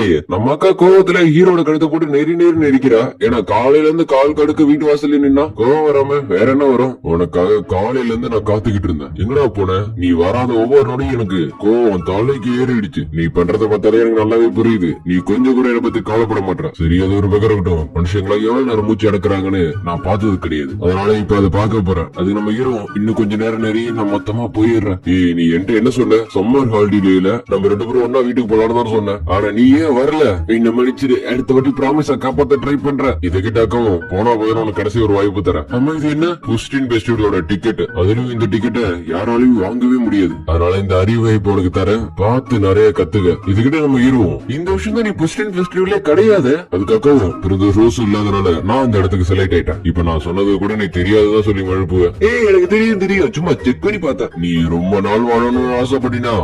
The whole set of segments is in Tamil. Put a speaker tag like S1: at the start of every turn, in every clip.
S1: தெரியலையே. நம்ம அக்கா கோவத்துல ஹீரோட கழுத்தை போட்டு நெறி நெரிக்கிறா. ஏன்னா காலையில இருந்து கால் கடுக்க வீட்டு வாசல்ல நின்னா கோவம் வராம வேற என்ன வரும்? உனக்காக காலையில இருந்து நான் காத்துக்கிட்டு இருந்தேன். எங்கடா போன? நீ வராத ஒவ்வொரு நொடியும் எனக்கு கோவம் தலைக்கு ஏறிடுச்சு. நீ பண்றத பார்த்தாலே எனக்கு நல்லாவே புரியுது. நீ கொஞ்சம் கூட என்னை பத்தி கவலைப்பட மாட்டேன். சரி, அது ஒரு பக்கம் இருக்கட்டும். மனுஷங்களா எவ்வளவு நேரம் மூச்சு அடக்குறாங்கன்னு நான் பார்த்தது கிடையாது. அதனால இப்ப அதை பார்க்க போறேன். அது நம்ம ஹீரோ இன்னும் கொஞ்ச நேரம் நிறைய நான் மொத்தமா போயிடுறேன். நீ என்கிட்ட என்ன சொன்ன? சம்மர் ஹாலிடேல நம்ம 2 பேரும் ஒன்னா வீட்டுக்கு போலான்னு தான் சொன்னேன். ஆனா நீ ஏன் வரல? என்ன மன்னிச்சிரு. அடுத்த வாட்டி ப்ராமிஸா காப்பாத்த ட்ரை பண்ற. இதை கிட்டாக்கவும் போனா போதும் உனக்கு கடைசி ஒரு வாய்ப்பு தரேன். அம்மா, இது என்ன? புஸ்டின் ஃபெஸ்டிவலோட டிக்கெட். அதுலயும் இந்த டிக்கெட்டை யாராலையும் வாங்கவே முடியாது. அதனால இந்த அறிவை இப்ப உனக்கு தரேன். பார்த்து நிறைய கத்துக்க. இதுகிட்ட நம்ம இருவோம். இந்த வருஷம் தான் நீ புஸ்டின் ஃபெஸ்டிவலே கிடையாது. அதுக்காகவும் பிறந்த ரோஸ் இல்லாதனால நான் இந்த இடத்துக்கு செலக்ட் ஆயிட்டேன். இப்ப நான் சொன்னது கூட நீ தெரியாததான் சொல்லி மழுப்புவேன். எனக்கு தெரியும் சும்மா செக் பண்ணி பார்த்தேன். நீ ரொம்ப நாள் வாழணும்னு ஆசைப்பட்டினா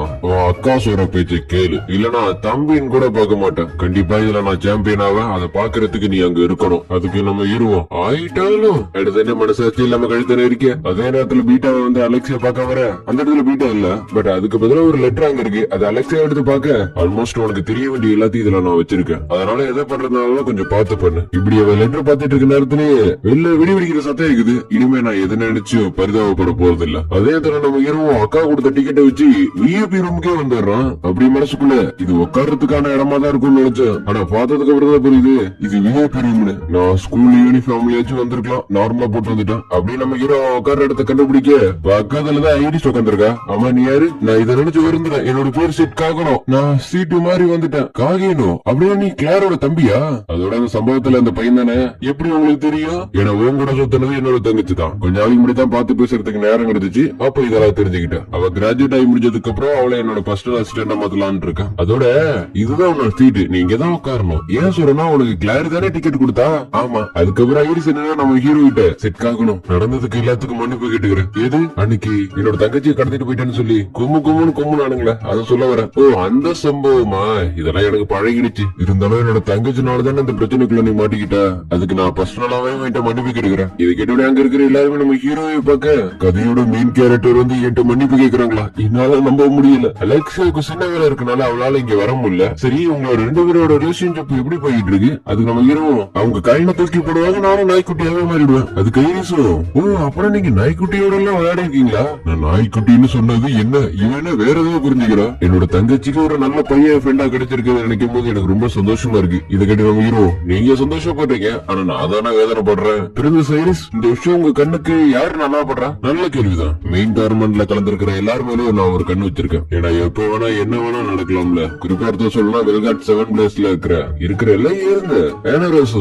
S1: அக்கா சொல்ற பேச்சை கேளு. இல்லனா தம்பின்னு கூட பார்க்க மாட்டேன். கண்டிப்பா இதுல நான் சாம்பியன் ஆவேன். அதை பாக்குறதுக்கு நீ அங்க இருக்கணும். அதுக்கு நம்ம இருவோம். ஆயிட்டாலும் அடுத்த என்ன மனசாட்சி இல்லாம கழுத்தன இருக்க. அதே நேரத்துல பீட்டாவை வந்து அலெக்சியா பார்க்க வர. அந்த இடத்துல பீட்டா இல்ல, பட் அதுக்கு பதிலா ஒரு லெட்டர் அங்க இருக்கு. அது அலெக்சியா எடுத்து பார்க்க ஆல்மோஸ்ட் உனக்கு தெரிய வேண்டிய எல்லாத்தையும் இதுல நான் வச்சிருக்கேன். அதனால எதை பண்றதுனால கொஞ்சம் பார்த்து பண்ணு. இப்படி அவ லெட்டர் பார்த்துட்டு இருக்க நேரத்திலேயே வெளில வெடிக்கிற சத்தம் இருக்குது. இனிமே நான் எதை நினைச்சு பரிதாபப்பட போறது இல்ல. அதே நேரத்துல நம்ம இருவோம். அக்கா கொடுத்த டிக்கெட்டை வச்சு விஐபி ரூமுக்கே வந்துடுறான். அப்படி மனசுக்குள்ள இது உட்கார்றதுக்கான இடமா தான் இருக்கும்னு நினைச்சேன். ஆனா பார்த்ததுக்கு அப்புறம் தான் புரியுது இது விஐபி ரூம்னு. நான் ஸ்கூல் யூனிஃபார்ம்லயாச்சும் வந்திருக்கலாம். நார்மலா போட்டு வந்துட்டேன். அப்படி நம்ம ஹீரோ உட்கார்ற இடத்த கண்டுபிடிக்க பக்கத்துலதான் ஐடிஸ் உட்காந்துருக்கா. ஆமா, நீ யாரு? நான் இதை நினைச்சு வருந்துறேன். என்னோட பேர் செட் காகணும். நான் சீட்டு மாதிரி வந்துட்டேன். காகினும் அப்படியே நீ கிளாரோட தம்பியா? அதோட அந்த சம்பவத்துல அந்த பையன் தானே? எப்படி உங்களுக்கு தெரியும்? ஏன்னா உன் கூட சுத்தினது என்னோட தங்கச்சி தான். கொஞ்ச நாளைக்கு முன்னாடி தான் பார்த்து பேசுறதுக்கு நேரம் கிடைச்சிச்சு. அப்ப இதெல்லாம் தெரிஞ்சுக்கிட்டேன். அவ கிராஜுவேட் ஆகி முடிஞ்சதுக்கு அப்புறம் அவளை என்னோட பர்சனல் அசிஸ்டன்டா மாத்தலான்னு இருக்கேன். அதோட இதுதான் உன்னோட சீட்டு. நீ இங்கதான் உட்காரணும். ஏன் சொல்றேன்னா உனக்கு கிளாரி தானே டிக்கெட் கொடுத்தா? ஆமா. அதுக்கப்புறம் ஐடிஸ் என்ன நம்ம ஹீரோ கிட்ட செட் ஆகணும். நடந்ததுக்கு எல்லாத்துக்கும் மன்னிப்பு கேட்டுக்கிறேன். எது அன்னைக்கு என்னோட தங்கச்சியை கடத்திட்டு போயிட்டேன்னு சொல்லி கும்மு நானுங்களே, அதை சொல்ல வரேன். ஓ, அந்த சம்பவமா? இதெல்லாம் எனக்கு பழகிடுச்சு. இருந்தாலும் என்னோட தங்கச்சினால தானே இந்த பிரச்சனைக்குள்ள நீ மாட்டிக்கிட்ட. அதுக்கு நான் பர்சனலாவே மன்னிப்பு கேட்டுக்கிறேன். இது கேட்டோட அங்க இருக்கிற எல்லாருமே நம்ம ஹீரோவை பார்க்க கதையோட மெயின் கேரக்டர் வந்து என்கிட்ட மன்னிப்பு கேக்குறாங்களா? என்னால நம்ப முடியல. அலெக்ஸாவுக்கு சின்ன வேலை இருக்கனால அவளால இங்க வர முடியல. சரி, உங்களோட 2 பேரோட ரிலேஷன்ஷிப் எப்படி போயிட்டு இருக்கு? அதுக்கு நம்ம ஹீரோ அவங்க கையில தூக்கி போடுவாங்க, நானும் நாய்க்குட்டியாவே மாறிடுவேன். அது கையிலும். ஓ, அப்புறம் நீங்க நாய்க்குட்டியோட எல்லாம் விளையாடி இருக்கீங்களா? நான் நாய்க்குட்டின்னு சொன்னது என்ன, இவன வேற ஏதோ புரிஞ்சுக்கிறா. என்னோட தங்கச்சிக்கு ஒரு நல்ல பையன் ஃப்ரெண்டா கிடைச்சிருக்கு நினைக்கும் போது எனக்கு ரொம்ப சந்தோஷமா இருக்கு. இதை கேட்டு நம்ம ஹீரோ, நீங்க சந்தோஷப்படுறீங்க, ஆனா நான் தானே வேதனைப்படுறேன். பிரின்சஸ் ஐரிஸ், இந்த விஷயம் உங்க கண்ணுக்கு யாரு நல்லா படுறா? நல்ல கேள்விதான். மெயின் டோர்னமெண்ட்ல கலந்துருக்கிற எல்லாருமே நான் ஒரு கண்ணு வச்சிருக்கேன். ஏன்னா எப்ப வேணா என்ன வேணா நடக்கலாம்ல. குறிப்பா சொல்லலாம், வெல்காட் 7 பிளேஸ்ல இருக்கிற எல்லாம் இருந்து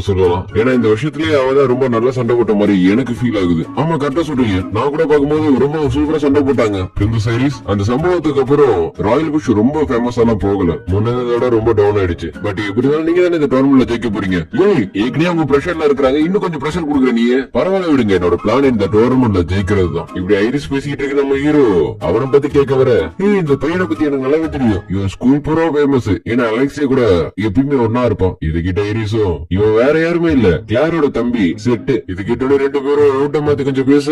S1: சொல்லலாம். ஏன்னா இந்த விஷயத்திலேயே அவதான் ரொம்ப நல்லா சண்டை போட்ட மாதிரி எனக்கு ஃபீல் ஆகுது. ஆமா, கரெக்டா சொல்றீங்க. நான் கூட பார்க்கும்போது ரொம்ப சூப்பரா சண்டை போட்டாங்க. பிரின்சஸ் ஐரிஸ், அந்த சம்பவத்துக்கு அப்புறம் ராயல் புஷ் ரொம்ப ஃபேமஸ் எல்லாம் போகல. முன்னதோட ரொம்ப டவுன் ஆயிடுச்சு. பட் எப்படிதான் நீங்க தானே இந்த டோர்னமெண்ட்ல ஜெயிக்க போறீங்க. ஏற்கனவே அவங்க பிரஷர்ல இருக்காங்க, இன்னும் கொஞ்சம் பிரஷர் கொடுக்குற நீ. பரவாயில்ல விடுங்க, என்னோட பிளான் இந்த டோர்னமெண்ட்ல ஜெயிக்கிறது தான். இப்படி ஐரிஸ் பேசிக்கிட்டு இருக்க நம்ம ஹீரோ அவனை பத்தி கேட்க வர, இந்த பையனை பத்தி எனக்கு நல்லாவே தெரியும். இவன் ஸ்கூல் பூரா ஃபேமஸ். ஏன்னா அலெக்ஸே கூட எப்பயுமே ஒன்னா இருப்பான். இது கிட்ட ஐரிஸும் இவன் வேற யாருமே இல்ல, கிளாரோட தம்பி செட். இது கிட்ட 2 பேரும் ரூட்ட மாத்தி கொஞ்சம் பேச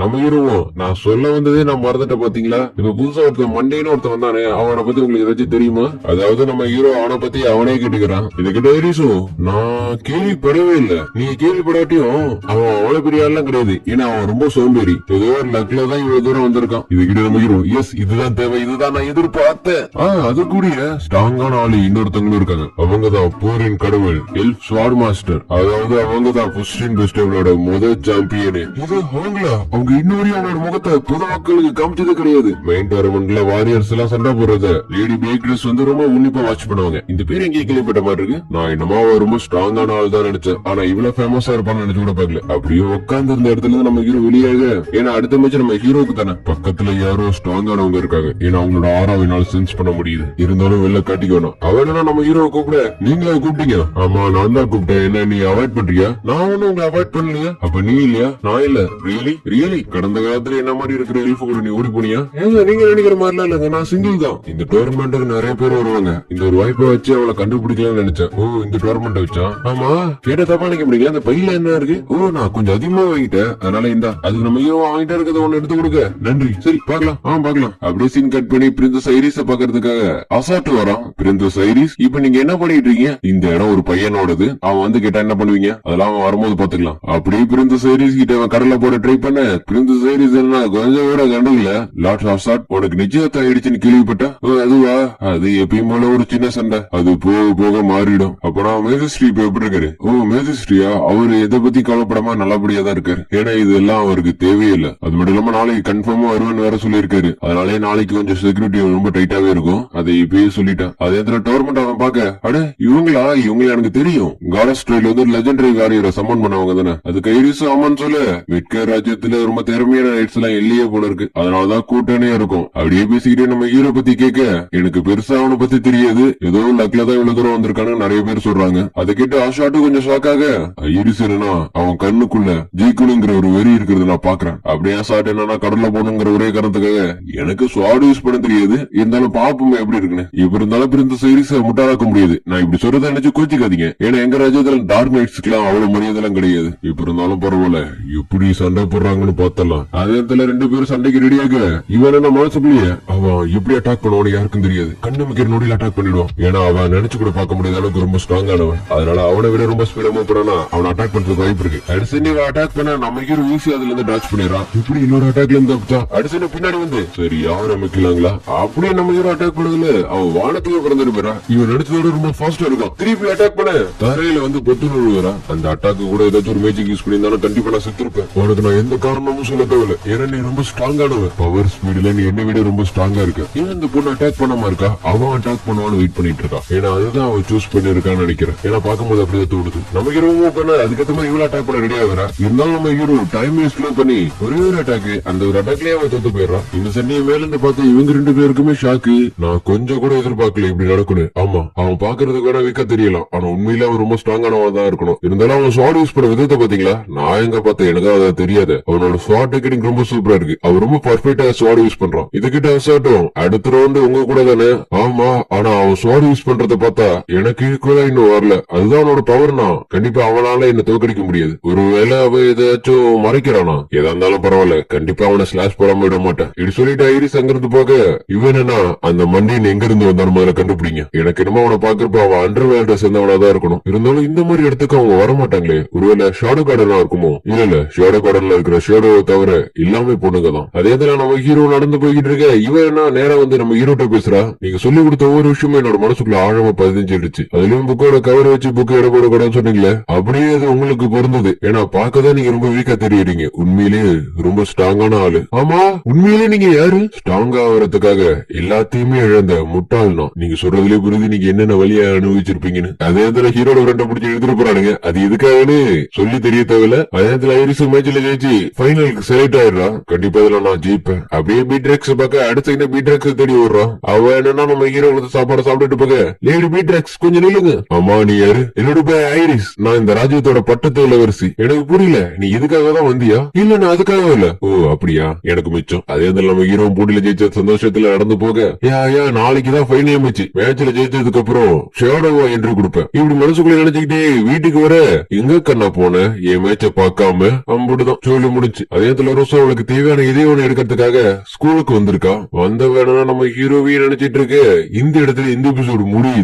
S1: நம்ம ஹீரோவும், நான் சொல்ல வந்ததே நான் மறந்துட்டேன் பாத்தீங்களா? இப்ப புதுசா ஒருத்தன் மண்டேன்னு ஒருத்தன் வந்தானே, அவனை பத்தி உங்களுக்கு ஏதாச்சும் தெரியுமா? அதாவது நம்ம ஹீரோ அவனை பத்தி அவனே கேட்டுக்கிறான். இது கிட்ட ஐரிஸும், நான் கேள்விப்படவே இல்ல. நீ கேள்விப்படாட்டியும் அவன் அவ்வளவு பெரிய ஆள்லாம் கிடையாது. ஏன்னா அவன் ரொம்ப சோம்பேறி. ஏதோ ஒரு லக்ல தான் இவ்வளவு தூரம் வந்திருக்கான். இது கிட்ட நம்ம ஹீரோ, எஸ் இதுதான் தேவை, இதுதான் நான் எதிர்பார்த்தேன். அது கூடிய ஸ்ட்ராங்கான ஆளு இன்னொருத்தவங்களும் இருக்காங்க. அவங்கதான் போரின் கடவுள் எல்ஃப் ஸ்வார்ட் மாஸ்டர். அதாவது அவங்கதான் புஸ்டின் ஃபெஸ்டிவலோட முதல் சாம்பியனு. இது அவங்களா? அவங்க இன்னொரு அவனோட முகத்தை பொதுமக்களுக்கு காமிச்சது கிடையாது. மெயின் டோர்னமெண்ட்ல வாரியர்ஸ் எல்லாம் சண்டை போடுறத லேடி பேக்ரஸ் வந்து ரொம்ப உன்னிப்பா வாட்ச் பண்ணுவாங்க. இந்த பேர் எங்கே கேள்விப்பட்ட மாதிரி இருக்கு. நான் என்னமா ரொம்ப ஸ்ட்ராங்கான ஆள் தான் நினைச்சேன். ஆனா இவ்வளவு ஃபேமஸா இருப்பான்னு நினைச்சு கூட பாக்கல. அப்படியே உட்கார்ந்து இருந்த இடத்துல இருந்து நம்ம ஹீரோ வெளியாக. ஏன்னா அடுத்த மேட்ச் நம்ம ஹீரோக்கு தானே. பக்கத்துல யாரோ ஸ்ட்ராங்கானவங்க இருக்காங்க. ஏன்னா அவங்களோட ஆறாவினால சென்ஸ் பண்ண முடியுது. இருந்தாலும் வெளில காட்டிக்கணும். அவனா நம்ம ஹீரோ கூப்பிட, நீங்க கூப்பிட்டீங்க? ஆமா, நான் தான் கூப்பிட்டேன். என்ன நீ அவாய்ட் பண்றியா? நான் ஒன்னும் உங்களை அவாய்ட் பண்ணலையா? அப்ப நீ இல்லையா? நான் இல்ல. ரியலி கடந்த காலத்துல என்ன மாதிரி இருக்கிற எல்ஃப் கூட நீ ஓடி போனியா? நீங்க நினைக்கிற மாதிரிலாம் இல்லங்க, நான் சிங்கிள் தான். இந்த டோர்னமெண்ட்டுக்கு நிறைய பேர் வருவாங்க. இந்த ஒரு வாய்ப்பை வச்சு அவளை கண்டுபிடிக்கலாம்னு நினைச்சேன். ஓ, இந்த டோர்னமெண்ட் வச்சா? ஆமா, கேட்ட தப்பா நினைக்க முடியல. அந்த பையில என்ன இருக்கு? ஓ, நான் கொஞ்சம் அதிகமா வாங்கிட்டேன், அதனால இந்த அதுக்கு நம்ம ஹீரோ வாங்கிட்டே இருக்கிறத ஒன்னு எடுத்து கொடுக்க. நன்றி. சரி, பாக்கலாம். பாக்கலாம். அப்படியே சீன் கட் பண்ணி பிரின்சஸ் ஐரிஸ பாக்குறதுக்காக அசாட்டு வரான். பிரின்சஸ் ஐரிஸ், ஐரிஸ் இப்ப நீங்க என்ன பண்ணிட்டு இருக்கீங்க? இந்த இடம் ஒரு பையனோடது, அவன் வந்து கேட்டா என்ன பண்ணுவீங்க? அதெல்லாம் அவன் வரும்போது பாத்துக்கலாம். அப்படியே பிரின்சஸ் ஐரிஸ் கிட்ட அவன் கடல்ல போட ட்ரை பண்ண, பிரின்சஸ் ஐரிஸ் என்ன கொஞ்சம் கூட கண்டல. லார்ட் ஆஃப் சாட் உனக்கு நிச்சயத்தை ஆயிடுச்சுன்னு கேள்விப்பட்ட. அதுவா? அது எப்பயும் போல ஒரு சின்ன சண்டை, அது போக போக மாறிடும். அப்பனா மேஜிஸ்ட்ரி இப்ப எப்படி இருக்காரு? ஓ மேஜிஸ்ட்ரியா? அவரு எதை பத்தி கவலைப்படாம நல்லபடியா தான் இருக்காரு. ஏன்னா இதெல்லாம் அவருக்கு தேவையில்லை. அது மட்டும் இல்லாம நாளைக்கு கன்ஃபார்மா வருவேன்னு வேற சொல்லியிருக்காரு. அதனாலே நாளைக்கு கொஞ்சம் செக்யூரிட்டி ரொம்ப டைட்டாவே இருக்கும். அதை இப்பயே சொல்லிட்டேன். அதே டோர்மெண்ட் அவன் பாக்க, அட இவங்களா? இவங்கள எனக்கு தெரியும். காலஸ்ட்ரேல வந்து லெஜெண்டரி வாரியரை சம்மன் பண்ணவங்க தானே. அது கைரிஸ் ஆமான்னு சொல்ல, வெட்க ராஜ்யத்துல ரொம்ப திறமையான நைட்ஸ் எல்லாம் இல்லையே போல இருக்கு. அதனாலதான் கூட்டனே இருக்கும். அப்படியே பேசிக்கிட்டே நம்ம ஹீரோ பத்தி கேட்க, எனக்கு பெருசா அவனை பத்தி தெரியாது, ஏதோ லக்ல தான் இவ்வளவு தூரம் வந்திருக்கானு நிறைய பேர் சொல்றாங்க. அதை கேட்டு ஆஷாட்டு கொஞ்சம் ஷாக்காக, ஐரிஸ் என்னன்னா அவன் கண்ணுக்குள்ள ஜீக்குனுங்கிற ஒரு வெறி இருக்கிறது நான் பாக்குறேன். அப்படியே ஷாட் என்னன்னா கடல்ல போகணுங்கிற ஒரே காரணத்துக்காக, எனக்கு ஸ்வாட் யூஸ் பண்ண தெரியாது, இருந்தாலும் பாப்போமே எப்படி இருக்குன்னு. இப்ப இருந்தாலும் பிரின்சஸ் ஐரிஸ் முட்டாளாக்க முடியாது. நான் இப்படி சொல்றதை நினைச்சு கோச்சிக்காதீங்க. ஏன்னா எங்க ராஜ்யத்துல டார்க் நைட்ஸ்க்கு எல்லாம் அவ்வளவு மரியாதை எல்லாம் கிடையாது. இப்ப இருந்தாலும் பரவாயில்ல, எப்படி சண்டை போடுறாங்கன்னு பார்த்தலாம். அதே இடத்துல ரெண்டு பேரும் சண்டைக்கு ரெடியாக, இவன் என்ன மனசுக்குள்ளேயே அவன் எப்படி அட்டாக் பண்ணுவான்னு யாருக்கும் தெரியாது. கண்ணு நோடியில் அட்டாக் பண்ணிடுவான். ஏன்னா அவன் நினைச்சு கூட பார்க்க முடியாத அளவுக்கு ரொம்ப ஸ்ட்ராங் ஆனவன். அதனால அவனை விட ரொம்ப ஸ்பீடா மூவ் பண்ணா அவனை அட்டாக் பண்றதுக்கு வாய்ப்பு இருக்கு. அடிசனி அட்டாக் பண்ண நம்ம ஹீரோ ஈஸி அதுல இருந்து டாச் பண்ணிடுறான். இப்படி இன்னொரு அட்டாக்ல இருந்து அடிசனி பின்னாடி வந்து சரி யாரும் அமைக்கலாங்களா? அப்படியே நம்ம ஹீரோ அட்டாக் பண்ணதுல அவன் வானத்துக்கு பிறந்துட்டு போறான். இவன் நடிச்சதோட ரொம்ப ஃபாஸ்டா இருக்கும். திருப்பி அட்டாக் பண்ண தரையில வந்து பொத்து நுழுவுறான். அந்த அட்டாக்கு கூட ஏதாச்சும் ஒரு மேஜிக் யூஸ் பண்ணியிருந்தாலும் கண்டிப்பா நான் செத்துருப்பேன். உனக்கு நான் எந்த காரணமும் சொல்ல தேவையில்ல. ஏன்னா நீ ரொம்ப ஸ்ட்ராங் ஆனவன். பவர் ஸ்பீடுல நீ என்னை விட ரொம்ப ஸ்ட்ராங்கா இருக்க. ஏன் இந்த பொண்ணு அட்டாக் பண்ணாம இருக்கா? அவன் அட்டாக் பண்ணுவான்னு வெயிட் பண்ணிட்டு இருக்கான். ஏன்னா அதுதான் அவன் சூஸ் பண்ணிருக்கான்னு நினைக்கிறேன். ஏன்னா பாக்கும்போது அப்படியே தோணுது. நம்ம ஹீரோவும் பண்ண அதுக்கேற்ற மாதிரி இவ்வளவு அட்டாக் பண்ண ரெடியா வரா. இருந்தாலும் நம்ம ஹீரோ டைம் வேஸ்ட் பண்ணி ஒரே ஒரு அட்டாக், அந்த ஒரு அட்டாக்லயே அவன் தோத்து போயிடறான். இந்த சண்டையை மேல இருந்து பார்த்து இவங்க ரெண்டு பேருக்குமே ஷாக்கு. நான் கொஞ்சம் கூட எதிர்பார்க்கல இப்படி நடக்கணும். ஆமா அவன் பாக்குறதுக்கு வேணா வீக்கா தெரியலாம், ஆனா உண்மையில அவன் ரொம்ப ஸ்ட்ராங்கானவன் தான் இருக்கணும். இருந்தாலும் அவன் ஸ்வாட் யூஸ் பண்ண விதத்தை பாத்தீங்களா? நான் எங்க பார்த்தேன், எனக்கு அதை தெரியாது. அவனோட ஸ்வாட் டெக்னிக் ரொம்ப சூப்பரா இருக்கு. அவன் ரொம்ப பர்ஃபெக்டா ஸ்வாட் யூஸ் பண்றான். இதுகிட்ட அசாட்டும் அடுத்த ரவுண்டு உங்க கூட தானே? ஆமா, ஆனா அவன் ஸ்வாட் யூஸ் பண்றத பார்த்தா எனக்கு ஈக்குவலா இன்னும் வரல. அதுதான் அவனோட பவர்னா. கண்டிப்பா அவனால என்ன தோக்கடிக்க முடியாது. ஒருவேளை அவன் ஏதாச்சும் மறைக்கிறானா? எதா இருந்தாலும் பரவாயில்ல, கண்டிப்பா அவனை ஸ்லாஷ் போடாம விட மாட்டேன். இது சொல்லிட்டு ஐரிஸ் அங்கிருந்து போக, இவன் என்ன அந்த மண்டியன் எங்க இருந்து வந்தாலும் முதல்ல கண்டுபிடிங்க. எனக்கு என்னமோ அவனை பாக்குறப்ப அவன் அண்டர் வேல்ட சேர்ந்தவனா தான் இருக்கணும். இருந்தாலும் இந்த மாதிரி இடத்துக்கு அவங்க வர மாட்டாங்களே. ஒருவேளை ஷேடோ கார்டனா இருக்குமோ? இல்ல ஷேடோ கார்டன்ல இருக்கிற ஷேடோ தவிர எல்லாமே பொண்ணுங்க தான். அதே தான் நம்ம ஹீரோ நடந்து போய்கிட்டு இருக்க, இவன் என்ன நேரா வந்து நம்ம ஹீரோட்ட பேசுறா. நீங்க சொல்லி கொடுத்த ஒவ்வொரு விஷயமும் என்னோட மனசுக்குள்ள ஆழமா பதிஞ்சிடுச்சு. அதுலயும் புக்கோட கவர் வச்சு புக்கு இட போடக்கூடாதுன்னு சொன்னீங்களே, அப்படியே அது உங்களுக்கு பொருந்தது. ஏன்னா பாக்கதான் நீங்க ரொம்ப வீக்கா தெரியுறீங்க. உண்மையிலேயே ரொம்ப ஸ்ட்ராங்கான ஆளு. ஆமா உண்மையிலேயே நீங்க யாரு? ஸ்ட்ராங் ஆகிறதுக்காக எல்லாத்தையுமே இழந்த முட்டாள்னா. நீங்க சொல்றதுலயே புரியுது நீங்க என்னென்ன வழியா அனுபவிச்சிருப்பீங்கன்னு. அதே இடத்துல ஹீரோட ரெண்டை பிடிச்சி எடுத்துட்டு போறானுங்க. அது எதுக்காகன்னு சொல்லி தெரிய தேவையில்ல. அதே இடத்துல ஐரிஸ் மேட்ச்ல ஜெயிச்சு ஃபைனலுக்கு செலக்ட் ஆயிடுறான். கண்டிப்பா இதுல நான் ஜெயிப்பேன். அப்படியே பீட்ரெக்ஸ் பார்க்க அடுத்த பீட்ரெக்ஸ் தேடி விடுறான். அவ என்னன்னா நம்ம ஹீரோ சாப்பாடு சாப்பிட்டுட்டு போக, லேடி பீட்ரெக்ஸ் கொஞ்சம் நில்லுங்க. ஆமா நீ யாரு? என்னோட பேர் ஐரிஸ். நான் இந்த ராஜ்யத்தோட பட்டத்து இளவரசி. எனக்கு புரியல, நீ இதுக்காக தான் வந்தியா? இல்ல நான் அதுக்காக இல்ல. ஓ அப்படியா, எனக்கு மிச்சம். அதே இடத்துல நம்ம ஹீரோ போட்டியில ஜெயிச்ச சந்தோஷத்துல நடந்து போக, நாளைக்குதான் ஃபைனல் மேட்ச்ல ஜெயிச்சதுக்கு அப்புறம் ஷேடோவா என்று கொடுப்பேன். இப்படி மனசுக்குள்ள நினைச்சுக்கிட்டே வீட்டுக்கு வர, எங்க கண்ணா போன என் மேட்ச பாக்காம அம்புடுதான் சொல்லி முடிச்சு. அதே இடத்துல ரோசா அவளுக்கு தேவையான இதயம் எடுக்கிறதுக்காக ஸ்கூலுக்கு வந்திருக்கா. வந்த வேணா நம்ம ஹீரோவையும் நினைச்சிட்டு இருக்கு. இந்த இடத்துல இந்த எபிசோடு முடியுது.